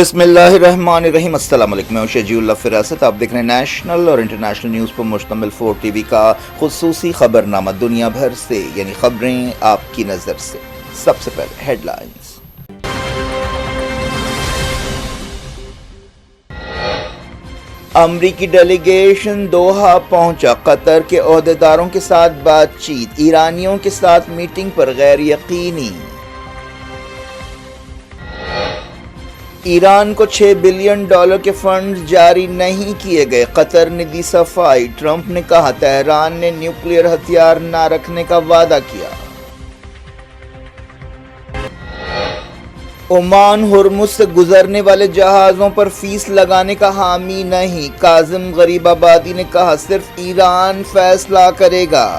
بسم اللہ الرحمن الرحیم۔ السلام علیکم، میں شجیع اللہ فراست۔ آپ دیکھ رہے ہیں نیشنل اور انٹرنیشنل نیوز پر مشتمل 4 ٹی وی کا خصوصی خبر نامہ دنیا بھر سے، یعنی خبریں آپ کی نظر سے۔ سب سے پہلے ہیڈ لائنز۔ امریکی ڈیلیگیشن دوحہ پہنچا، قطر کے عہدیداروں کے ساتھ بات چیت، ایرانیوں کے ساتھ میٹنگ پر غیر یقینی۔ ایران کو $6 بلین کے فنڈز جاری نہیں کیے گئے، قطر نے دی صفائی۔ ٹرمپ نے کہا تہران نے نیوکلیئر ہتھیار نہ رکھنے کا وعدہ کیا۔ عمان ہرمز سے گزرنے والے جہازوں پر فیس لگانے کا حامی نہیں، کاظم غریب آبادی نے کہا صرف ایران فیصلہ کرے گا۔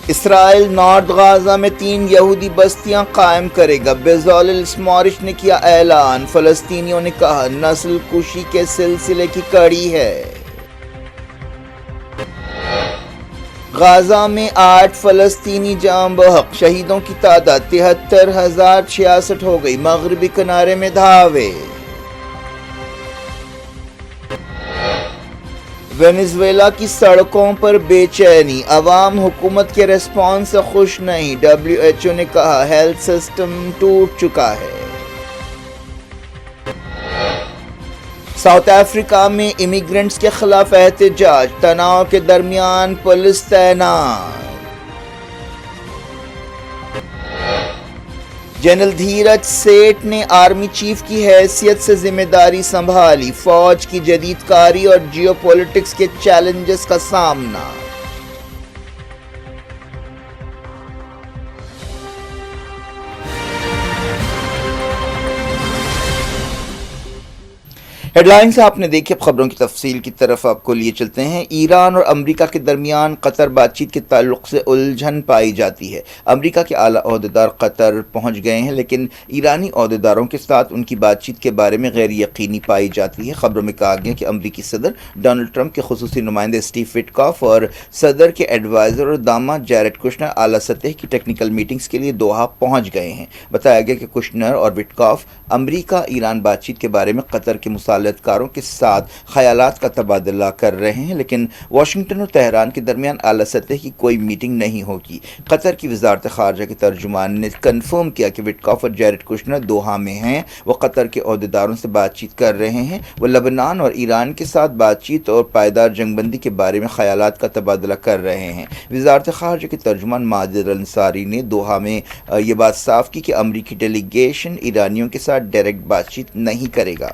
اسرائیل نارتھ غازہ میں 3 یہودی بستیاں قائم کرے گا، بیزالل سمارچ نے کیا اعلان۔ فلسطینیوں نے کہا نسل کشی کے سلسلے کی کڑی ہے۔ غازہ میں 8 فلسطینی جاں بحق، شہیدوں کی تعداد 73,066 ہو گئی، مغربی کنارے میں دھاوے۔ وینزویلا کی سڑکوں پر بے چینی، عوام حکومت کے ریسپانس سے خوش نہیں، WHO نے کہا ہیلتھ سسٹم ٹوٹ چکا ہے۔ ساؤتھ افریقہ میں امیگرنٹس کے خلاف احتجاج، تناؤ کے درمیان پولیس تعینات۔ جنرل دھیرج سیٹھ نے آرمی چیف کی حیثیت سے ذمہ داری سنبھالی، فوج کی جدید کاری اور جیو پولیٹکس کے چیلنجز کا سامنا۔ ہیڈ لائن سے آپ نے دیکھی، اب خبروں کی تفصیل کی طرف آپ کو لیے چلتے ہیں۔ ایران اور امریکہ کے درمیان قطر بات چیت کے تعلق سے الجھن پائی جاتی ہے۔ امریکہ کے اعلیٰ عہدیدار قطر پہنچ گئے ہیں، لیکن ایرانی عہدیداروں کے ساتھ ان کی بات چیت کے بارے میں غیر یقینی پائی جاتی ہے۔ خبروں میں کہا گیا کہ امریکی صدر ڈونلڈ ٹرمپ کے خصوصی نمائندے اسٹیو وٹکاف اور صدر کے ایڈوائزر اور داماد جیریڈ کشنر اعلیٰ سطح کی ٹیکنیکل میٹنگز کے لیے دوحہ پہنچ گئے ہیں۔ بتایا گیا کہ کشنر اور وٹکاف امریکہ ایران بات چیت کے بارے میں قطر کے کاروں کے ساتھ خیالات کا تبادلہ کر رہے ہیں، لیکن واشنگٹن اور تہران کے درمیان اعلیٰ سطح کی کوئی میٹنگ نہیں ہوگی۔ قطر کی وزارت خارجہ کے ترجمان نے کنفرم کیا کہ وٹکاف اور جیریڈ کشنر دوحہ میں ہیں، وہ قطر کے عہدیداروں سے بات چیت کر رہے ہیں، وہ لبنان اور ایران کے ساتھ بات چیت اور پائیدار جنگ بندی کے بارے میں خیالات کا تبادلہ کر رہے ہیں۔ وزارت خارجہ کے ترجمان ماجد انصاری نے دوحہ میں یہ بات صاف کی کہ امریکی ڈیلیگیشن ایرانیوں کے ساتھ ڈائریکٹ بات چیت نہیں کرے گا۔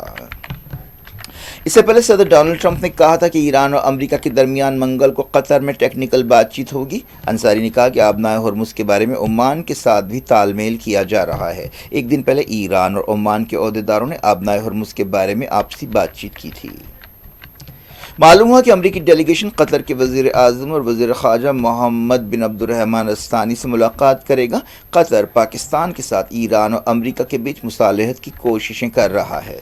اس سے پہلے صدر ڈونلڈ ٹرمپ نے کہا تھا کہ ایران اور امریکہ کے درمیان منگل کو قطر میں ٹیکنیکل بات چیت ہوگی۔ انصاری نے کہا کہ آبنائے ہرمز کے بارے میں عمان کے ساتھ بھی تال میل کیا جا رہا ہے۔ ایک دن پہلے ایران اور عمان کے عہدیداروں نے آبنائے ہرمز کے بارے میں آپسی بات چیت کی تھی۔ معلوم ہوا کہ امریکی ڈیلیگیشن قطر کے وزیر اعظم اور وزیر خارجہ محمد بن عبد الرحمن الثانی سے ملاقات کرے گا۔ قطر پاکستان کے ساتھ ایران اور امریکہ کے بیچ مصالحت کی کوششیں کر رہا ہے۔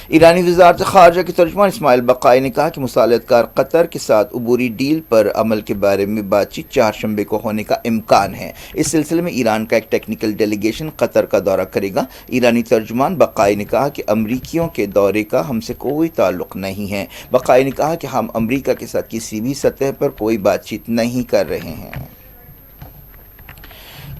ایرانی وزارت خارجہ کے ترجمان اسماعیل بقائی نے کہا کہ مصالحت کار قطر کے ساتھ عبوری ڈیل پر عمل کے بارے میں بات چیت چہارشنبے کو ہونے کا امکان ہے۔ اس سلسلے میں ایران کا ایک ٹیکنیکل ڈیلیگیشن قطر کا دورہ کرے گا۔ ایرانی ترجمان بقائی نے کہا کہ امریکیوں کے دورے کا ہم سے کوئی تعلق نہیں ہے۔ بقائی نے کہا کہ ہم امریکہ کے ساتھ کسی بھی سطح پر کوئی بات چیت نہیں کر رہے ہیں۔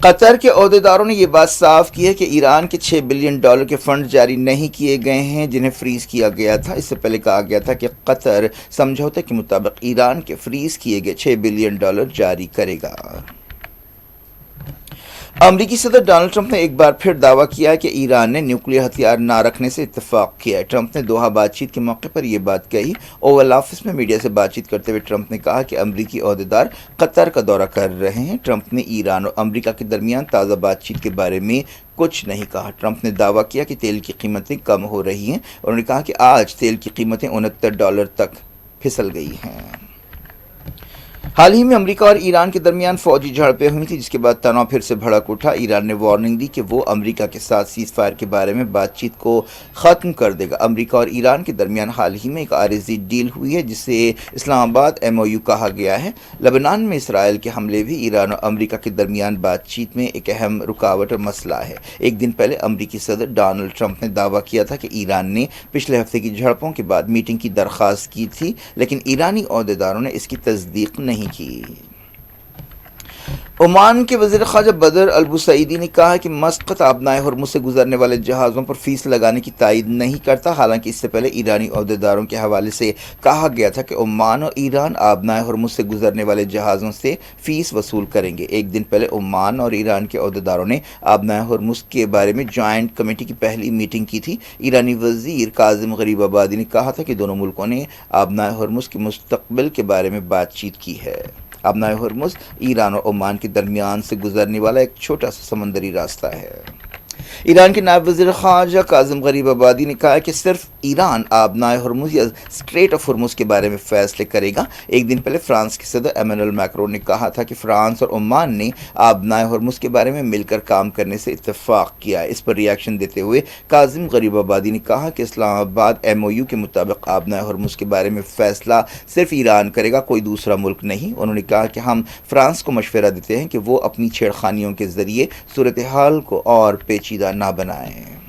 قطر کے عہدیداروں نے یہ بات صاف کی ہے کہ ایران کے $6 بلین کے فنڈ جاری نہیں کیے گئے ہیں جنہیں فریز کیا گیا تھا۔ اس سے پہلے کہا گیا تھا کہ قطر سمجھوتے کے مطابق ایران کے فریز کیے گئے $6 بلین جاری کرے گا۔ امریکی صدر ڈونلڈ ٹرمپ نے ایک بار پھر دعویٰ کیا کہ ایران نے نیوکلیئر ہتھیار نہ رکھنے سے اتفاق کیا ہے۔ ٹرمپ نے دوحہ بات چیت کے موقع پر یہ بات کہی۔ اوول آفس میں میڈیا سے بات چیت کرتے ہوئے ٹرمپ نے کہا کہ امریکی عہدیدار قطر کا دورہ کر رہے ہیں۔ ٹرمپ نے ایران اور امریکہ کے درمیان تازہ بات چیت کے بارے میں کچھ نہیں کہا۔ ٹرمپ نے دعویٰ کیا کہ تیل کی قیمتیں کم ہو رہی ہیں، اور انہوں نے کہا کہ آج تیل کی قیمتیں $69 تک پھسل گئی ہیں۔ حال ہی میں امریکہ اور ایران کے درمیان فوجی جھڑپیں ہوئی تھی، جس کے بعد تناؤ پھر سے بھڑک اٹھا۔ ایران نے وارننگ دی کہ وہ امریکہ کے ساتھ سیز فائر کے بارے میں بات چیت کو ختم کر دے گا۔ امریکہ اور ایران کے درمیان حال ہی میں ایک عارضی ڈیل ہوئی ہے جسے اسلام آباد MOU کہا گیا ہے۔ لبنان میں اسرائیل کے حملے بھی ایران اور امریکہ کے درمیان بات چیت میں ایک اہم رکاوٹ اور مسئلہ ہے۔ ایک دن پہلے امریکی صدر ڈونلڈ ٹرمپ نے دعویٰ کیا تھا کہ ایران نے پچھلے ہفتے کی جھڑپوں کے بعد میٹنگ کی درخواست کی تھی، لیکن ایرانی عہدیداروں نے اس کی تصدیق نہیں کی۔ عمان کے وزیر خارجہ بدر البوسعیدی نے کہا کہ مسقط آبنائے ہرمز سے گزرنے والے جہازوں پر فیس لگانے کی تائید نہیں کرتا، حالانکہ اس سے پہلے ایرانی عہدیداروں کے حوالے سے کہا گیا تھا کہ عمان اور ایران آبنائے ہرمز سے گزرنے والے جہازوں سے فیس وصول کریں گے۔ ایک دن پہلے عمان اور ایران کے عہدیداروں نے آبنائے ہرمز کے بارے میں جوائنٹ کمیٹی کی پہلی میٹنگ کی تھی۔ ایرانی وزیر کاظم غریب آبادی نے کہا تھا کہ دونوں ملکوں نے آبنائے ہرمز کے مستقبل کے بارے میں بات چیت کی ہے۔ آبنائے ہرمز ایران اور عمان کے درمیان سے گزرنے والا ایک چھوٹا سا سمندری راستہ ہے۔ ایران کے نائب وزیر خارجہ کاظم غریب آبادی نے کہا کہ صرف ایران آبنائے ہرمز یا اسٹریٹ آف ہرمز کے بارے میں فیصلے کرے گا۔ ایک دن پہلے فرانس کے صدر ایمانوئل میکرون نے کہا تھا کہ فرانس اور عمان نے آبنائے ہرمز کے بارے میں مل کر کام کرنے سے اتفاق کیا ہے۔ اس پر ریاکشن دیتے ہوئے کاظم غریب آبادی نے کہا کہ اسلام آباد MOU کے مطابق آبنائے ہرمز کے بارے میں فیصلہ صرف ایران کرے گا، کوئی دوسرا ملک نہیں۔ انہوں نے کہا کہ ہم فرانس کو مشورہ دیتے ہیں کہ وہ اپنی چھیڑخانیوں کے ذریعے صورتحال کو اور پیچیدہ نہ بنائیں۔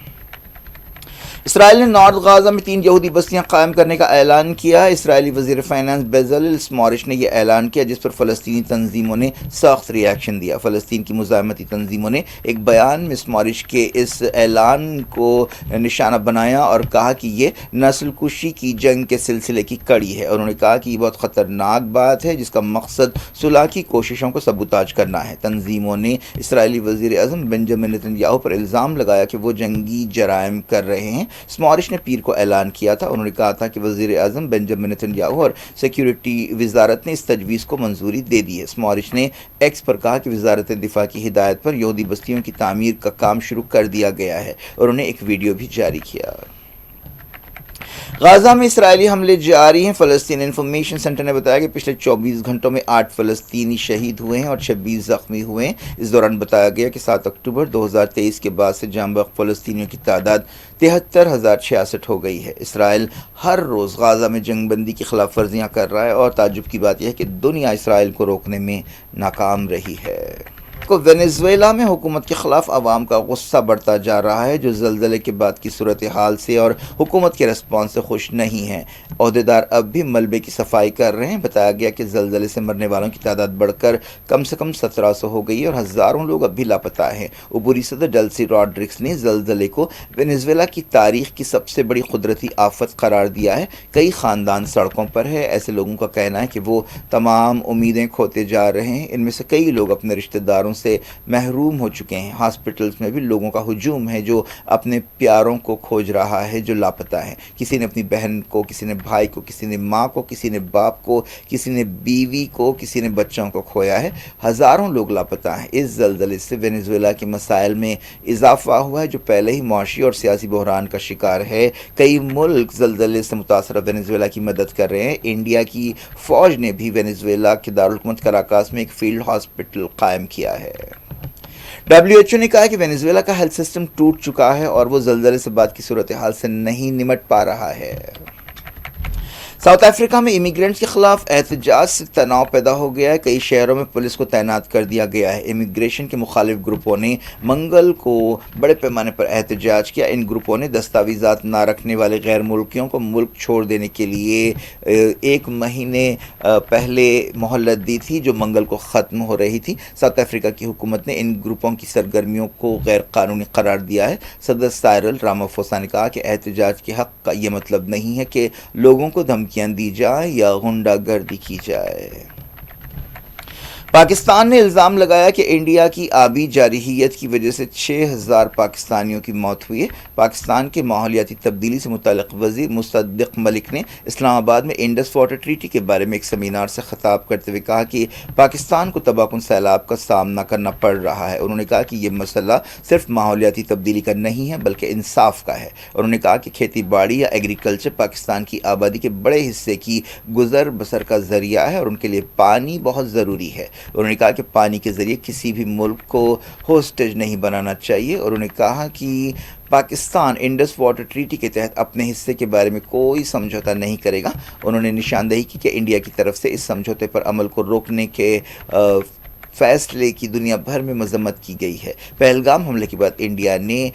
اسرائیل نے نارتھ غازہ میں 3 یہودی بستیاں قائم کرنے کا اعلان کیا۔ اسرائیلی وزیر فائنانس بیزلیل سموٹریچ نے یہ اعلان کیا، جس پر فلسطینی تنظیموں نے سخت ریاکشن دیا۔ فلسطین کی مزاحمتی تنظیموں نے ایک بیان میں سموٹریچ کے اس اعلان کو نشانہ بنایا اور کہا کہ یہ نسل کشی کی جنگ کے سلسلے کی کڑی ہے۔ انہوں نے کہا کہ یہ بہت خطرناک بات ہے جس کا مقصد صلح کی کوششوں کو سبوتاژ کرنا ہے۔ تنظیموں نے اسرائیلی وزیر اعظم بنجامن نیتن یاہو پر الزام لگایا کہ وہ جنگی جرائم کر رہے ہیں۔ سموٹریچ نے پیر کو اعلان کیا تھا۔ انہوں نے کہا تھا کہ وزیر اعظم بنجامن نیتن یاہو اور سیکیورٹی وزارت نے اس تجویز کو منظوری دے دی ہے۔ سموٹریچ نے ایکس پر کہا کہ وزارت دفاع کی ہدایت پر یہودی بستیوں کی تعمیر کا کام شروع کر دیا گیا ہے۔ انہوں نے ایک ویڈیو بھی جاری کیا۔ غازہ میں اسرائیلی حملے جاری ہیں۔ فلسطین انفارمیشن سینٹر نے بتایا کہ پچھلے 24 گھنٹوں میں 8 فلسطینی شہید ہوئے ہیں اور 26 زخمی ہوئے ہیں۔ اس دوران بتایا گیا کہ 7 اکتوبر 2023 کے بعد سے جاں بحق فلسطینیوں کی تعداد 73,066 ہو گئی ہے۔ اسرائیل ہر روز غازہ میں جنگ بندی کی خلاف ورزیاں کر رہا ہے اور تعجب کی بات یہ ہے کہ دنیا اسرائیل کو روکنے میں ناکام رہی ہے۔ وینیزویلا میں حکومت کے خلاف عوام کا غصہ بڑھتا جا رہا ہے، جو زلزلے کے بعد کی صورتحال سے اور حکومت کے رسپانس سے خوش نہیں ہیں۔ عہدیدار اب بھی ملبے کی صفائی کر رہے ہیں۔ بتایا گیا کہ زلزلے سے مرنے والوں کی تعداد بڑھ کر کم سے کم 1700 ہو گئی ہے اور ہزاروں لوگ اب بھی لاپتہ ہیں۔ عبوری صدر ڈیلسی روڈرگز نے زلزلے کو وینیزویلا کی تاریخ کی سب سے بڑی قدرتی آفت قرار دیا ہے۔ کئی خاندان سڑکوں پر ہے۔ ایسے لوگوں کا کہنا ہے کہ وہ تمام امیدیں کھوتے جا رہے ہیں۔ ان میں سے کئی لوگ اپنے رشتہ داروں سے محروم ہو چکے ہیں۔ ہاسپٹلز میں بھی لوگوں کا ہجوم ہے جو اپنے پیاروں کو کھوج رہا ہے جو لاپتہ ہیں۔ کسی نے اپنی بہن کو، کسی نے بھائی کو، کسی نے ماں کو، کسی نے باپ کو، کسی نے بیوی کو، کسی نے بچوں کو کھویا ہے۔ ہزاروں لوگ لاپتہ ہیں۔ اس زلزلے سے وینیزویلا کے مسائل میں اضافہ ہوا ہے جو پہلے ہی معاشی اور سیاسی بحران کا شکار ہے۔ کئی ملک زلزلے سے متاثرہ وینیزویلا کی مدد کر رہے ہیں۔ انڈیا کی فوج نے بھی وینیزویلا کے دارالحکومت کراکاس میں ایک فیلڈ ہاسپٹل قائم کیا ہے۔ WHO نے کہا کہ وینیزویلا کا ہیلتھ سسٹم ٹوٹ چکا ہے اور وہ زلزلے سے بعد کی صورتحال سے نہیں نمٹ پا رہا ہے۔ ساؤتھ افریقہ میں امیگرینٹس کے خلاف احتجاج سے تناؤ پیدا ہو گیا ہے۔ کئی شہروں میں پولیس کو تعینات کر دیا گیا ہے۔ امیگریشن کے مخالف گروپوں نے منگل کو بڑے پیمانے پر احتجاج کیا۔ ان گروپوں نے دستاویزات نہ رکھنے والے غیر ملکیوں کو ملک چھوڑ دینے کے لیے 1 مہینے پہلے مہلت دی تھی جو منگل کو ختم ہو رہی تھی۔ ساؤتھ افریقہ کی حکومت نے ان گروپوں کی سرگرمیوں کو غیر قانونی قرار دیا ہے۔ صدر سائرل راماپھوسا نے کہا کہ احتجاج کے حق کا یہ مطلب نہیں ہے کہ لوگوں کو دھمکیاں دی جائیں یا غنڈہ گردی کی جائے۔ پاکستان نے الزام لگایا کہ انڈیا کی آبی جارحیت کی وجہ سے 6,000 پاکستانیوں کی موت ہوئی ہے۔ پاکستان کے ماحولیاتی تبدیلی سے متعلق وزیر مصدق ملک نے اسلام آباد میں انڈس واٹر ٹریٹی کے بارے میں ایک سیمینار سے خطاب کرتے ہوئے کہا کہ پاکستان کو تباہ کن سیلاب کا سامنا کرنا پڑ رہا ہے۔ انہوں نے کہا کہ یہ مسئلہ صرف ماحولیاتی تبدیلی کا نہیں ہے بلکہ انصاف کا ہے۔ انہوں نے کہا کہ کھیتی باڑی یا ایگریکلچر پاکستان کی آبادی کے بڑے حصے کی گزر بسر کا ذریعہ ہے اور ان کے لیے پانی بہت ضروری ہے۔ انہوں نے کہا کہ پانی کے ذریعے کسی بھی ملک کو ہوسٹیج نہیں بنانا چاہیے۔ اور انہوں نے کہا کہ پاکستان انڈس واٹر ٹریٹی کے تحت اپنے حصے کے بارے میں کوئی سمجھوتا نہیں کرے گا۔ انہوں نے نشاندہی کی کہ انڈیا کی طرف سے اس سمجھوتے پر عمل کو روکنے کے فیصلے کی دنیا بھر میں مذمت کی گئی ہے۔ پہلگام حملے کے بعد انڈیا نے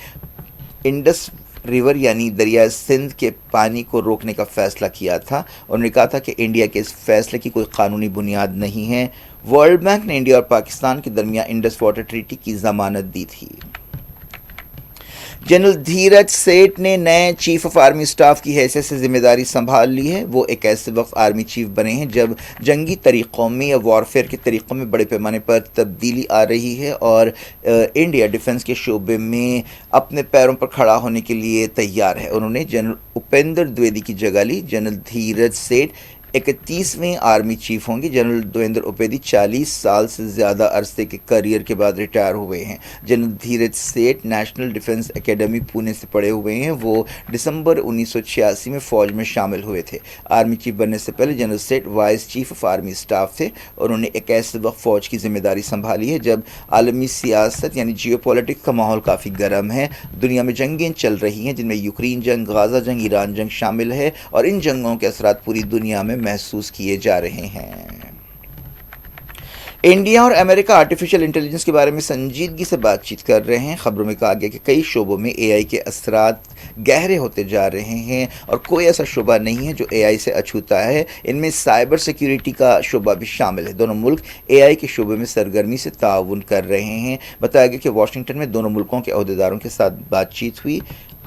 انڈس ریور یعنی دریائے سندھ کے پانی کو روکنے کا فیصلہ کیا تھا۔ انہوں نے کہا تھا کہ انڈیا کے اس فیصلے کی کوئی قانونی بنیاد نہیں ہے۔ ورلڈ بینک نے انڈیا اور پاکستان کے درمیان انڈس واٹر ٹریٹی کی ضمانت دی تھی۔ جنرل دھیرج سیٹھ نے نئے چیف آف آرمی اسٹاف کی حیثیت سے ذمہ داری سنبھال لی ہے۔ وہ ایک ایسے وقت آرمی چیف بنے ہیں جب جنگی طریقوں میں یا وارفیئر کے طریقوں میں بڑے پیمانے پر تبدیلی آ رہی ہے اور انڈیا ڈیفنس کے شعبے میں اپنے پیروں پر کھڑا ہونے کے لیے تیار ہے۔ انہوں نے جنرل اپیندر دویدی کی جگہ لی۔ جنرل دھیرج سیٹھ 31ویں آرمی چیف ہوں گے۔ جنرل دویندر اپیدی 40 سال سے زیادہ عرصے کے کیریئر کے بعد ریٹائر ہوئے ہیں۔ جنرل دھیرج سیٹھ نیشنل ڈیفنس اکیڈمی پونے سے پڑھے ہوئے ہیں۔ وہ دسمبر 1986 میں فوج میں شامل ہوئے تھے۔ آرمی چیف بننے سے پہلے general Seth vice chief of army staff تھے۔ انہوں نے ایک ایسے وقت فوج کی ذمہ داری سنبھالی ہے جب عالمی سیاست یعنی جیو پولیٹکس کا ماحول کافی گرم ہے۔ دنیا میں جنگیں چل رہی ہیں جن میں یوکرین جنگ، غازہ جنگ، ایران جنگ شامل ہے اور ان جنگوں کے اثرات پوری دنیا میں محسوس کیے جا رہے ہیں۔ انڈیا اور امریکہ آرٹیفیشل انٹیلیجنس کے بارے میں سنجیدگی سے بات چیت کر رہے ہیں۔ خبروں میں کہا گیا کہ کئی شعبوں میں اے آئی کے اثرات گہرے ہوتے جا رہے ہیں اور کوئی ایسا شعبہ نہیں ہے جو اے آئی سے اچھوتا ہے۔ ان میں سائبر سیکیورٹی کا شعبہ بھی شامل ہے۔ دونوں ملک اے آئی کے شعبے میں سرگرمی سے تعاون کر رہے ہیں۔ بتایا گیا کہ واشنگٹن میں دونوں ملکوں کے عہدیداروں کے ساتھ بات چیت ہوئی۔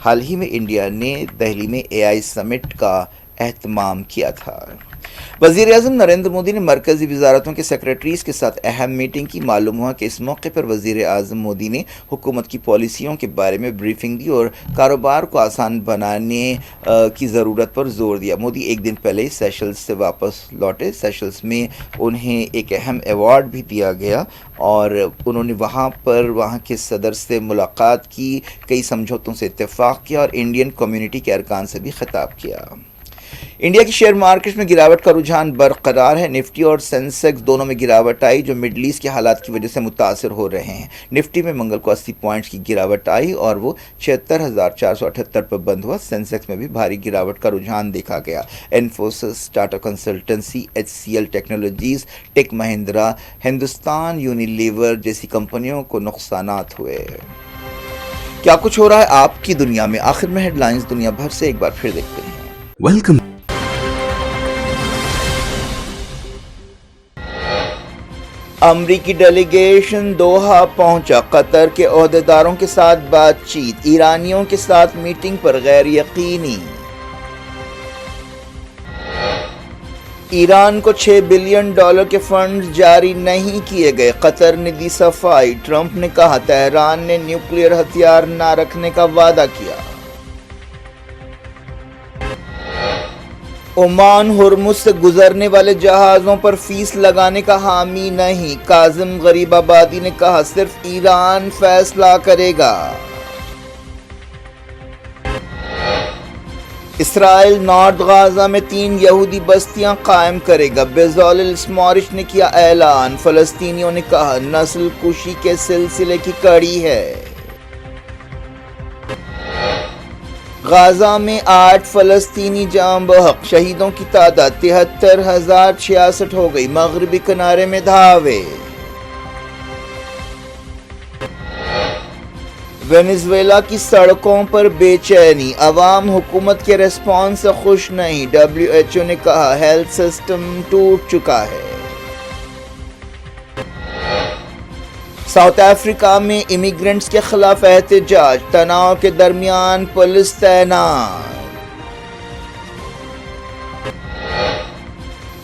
حال ہی میں انڈیا نے دہلی میں اے آئی سمٹ کا اہتمام کیا تھا۔ وزیر اعظم نریندر مودی نے مرکزی وزارتوں کے سیکریٹریز کے ساتھ اہم میٹنگ کی۔ معلوم ہوا کہ اس موقع پر وزیر اعظم مودی نے حکومت کی پالیسیوں کے بارے میں بریفنگ دی اور کاروبار کو آسان بنانے کی ضرورت پر زور دیا۔ مودی ایک دن پہلے سیشلز سے واپس لوٹے۔ سیشلز میں انہیں ایک اہم ایوارڈ بھی دیا گیا اور انہوں نے وہاں کے صدر سے ملاقات کی، کئی سمجھوتوں سے اتفاق کیا اور انڈین کمیونٹی کے ارکان سے بھی خطاب کیا۔ انڈیا کی شیئر مارکیٹ میں گراوٹ کا رجحان برقرار ہے۔ نفٹی اور سینسیکس دونوں میں گراوٹ آئی جو مڈل ایسٹ کے حالات کی وجہ سے متاثر ہو رہے ہیں۔ نفٹی میں منگل کو 80 پوائنٹس کی گراوٹ آئی اور وہ 76,478 پر بند ہوا۔ سینسیکس میں بھی بھاری گراوٹ کا رجحان دیکھا گیا۔ Infosys, Tata consultancy, HCL technologies, Tech Mahindra, Hindustan Unilever جیسی کمپنیوں کو نقصانات ہوئے۔ کیا کچھ ہو رہا ہے آپ کی دنیا میں؟ آخر میں ہیڈ لائنز دنیا بھر سے ایک بار پھر دیکھتے ہیں۔ ویلکم۔ امریکی ڈیلیگیشن دوحہ پہنچا۔ قطر کے عہدیداروں کے ساتھ بات چیت۔ ایرانیوں کے ساتھ میٹنگ پر غیر یقینی۔ ایران کو $6 بلین کے فنڈز جاری نہیں کیے گئے۔ قطر نے دی صفائی۔ ٹرمپ نے کہا تہران نے نیوکلیئر ہتھیار نہ رکھنے کا وعدہ کیا۔ عمان ہرمز سے گزرنے والے جہازوں پر فیس لگانے کا حامی نہیں۔ کاظم غریب آبادی نے کہا صرف ایران فیصلہ کرے گا۔ اسرائیل نارتھ غازہ میں 3 یہودی بستیاں قائم کرے گا۔ بیزالل سموٹرچ نے کیا اعلان۔ فلسطینیوں نے کہا نسل کشی کے سلسلے کی کڑی ہے۔ غازہ میں 8 فلسطینی جاں بحق۔ شہیدوں کی تعداد 73,066 ہو گئی۔ مغربی کنارے میں دھاوے۔ وینزویلا کی سڑکوں پر بے چینی۔ عوام حکومت کے ریسپانس سے خوش نہیں۔ WHO نے کہا ہیلتھ سسٹم ٹوٹ چکا ہے۔ ساؤتھ افریقہ میں امیگرنٹس کے خلاف احتجاج۔ تناؤ کے درمیان پولیس تعینات۔